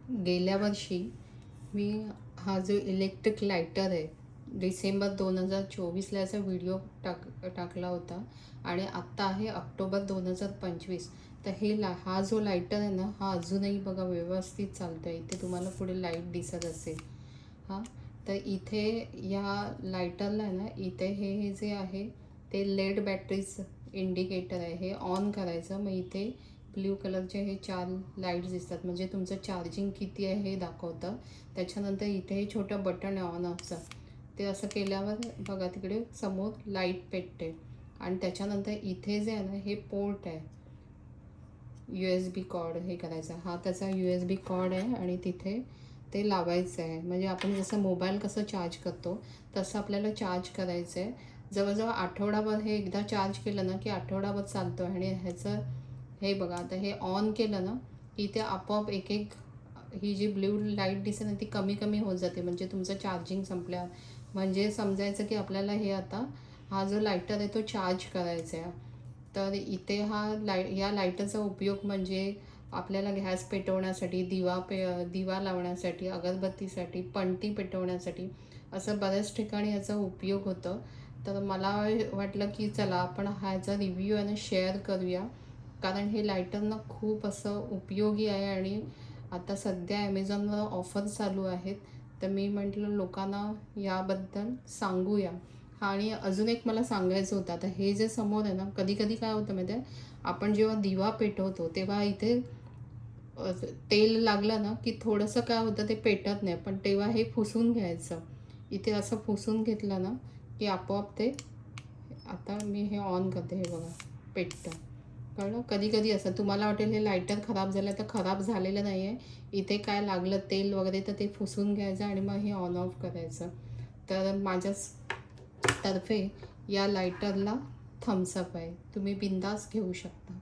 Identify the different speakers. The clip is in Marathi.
Speaker 1: गेल्या वर्षी मी हा जो इलेक्ट्रिक लायटर आहे डिसेंबर 2024ला याचा व्हिडिओ टाकला होता आणि आत्ता आहे ऑक्टोबर 2025. तर हा जो लायटर आहे ना, हा अजूनही बघा व्यवस्थित चालतो आहे. इथे तुम्हाला पुढे लाईट दिसत असेल. हां, तर इथे या लायटरला ना, इथे हे जे आहे ते लेड बॅटरीज इंडिकेटर आहे. हे ऑन करायचं, मग इथे ब्ल्यू कलरचे हे 4 लाईट्स दिसतात, म्हणजे तुमचं चार्जिंग किती आहे हे दाखवतं. त्याच्यानंतर इथे हे छोटं बटन आहे ऑन ऑफचं, ते असं केल्यावर बघा तिकडे समोर लाईट पेटते. आणि त्याच्यानंतर इथे जे आहे ना, हे पोर्ट आहे, USB कॉर्ड हे करायचं. हा त्याचा USB कॉर्ड आहे आणि तिथे ते लावायचं आहे. म्हणजे आपण जसं मोबाईल कसं चार्ज करतो तसं आपल्याला चार्ज करायचं आहे. जवळजवळ आठवडाभर हे एकदा चार्ज केलं ना की आठवडाभर चालतो. आणि ह्याचं हे बघा, आता हे ऑन केलं ना की ते आपोआप एक एक ही जी ब्ल्यू लाईट दिसते ना ती कमी कमी होत जाते, म्हणजे तुमचं चार्जिंग संपल्यावर. म्हणजे समजायचं की आपल्याला हे आता हा जो लायटर आहे तो चार्ज करायचा आहे. तर इथे या लायटरचा उपयोग म्हणजे आपल्याला गॅस पेटवण्यासाठी, दिवा लावण्यासाठी, अगरबत्तीसाठी, पणती पेटवण्यासाठी असं बऱ्याच ठिकाणी याचा उपयोग होतो. तर मला वाटलं की चला आपण ह्याचा रिव्ह्यू आहे ना शेअर करूया, कारण हे लायटर ना खूप असं उपयोगी आहे. आणि आता सध्या ॲमेझॉनवर ऑफर चालू आहेत, तर मी म्हटलं लोकांना याबद्दल सांगूया. आणि अजून एक मला सांगायचं होतं, आता हे जे समोर आहे ना, कधी कधी काय होतं माहिती आहे, आपण जेव्हा दिवा पेटवतो तेव्हा इथे तेल लागलं ना की थोडंसं काय होतं ते पेटत नाही, पण तेव्हा हे पुसून घ्यायचं. इथे असं पुसून घेतलं ना की आपोआप ते, आता मी हे ऑन करते, हे बघा पेटतं. कळलं. कधी कधी असं तुम्हाला वाटेल हे लायटर खराब झालं, तर खराब झालेलं नाही आहे. इथे काय लागलं तेल वगैरे तर ते पुसून घ्यायचं आणि मग हे ऑन ऑफ करायचं. तर माझ्या तर्फे या लायटरला थम्सअप आहे, तुम्ही बिंदास घेऊ शकता.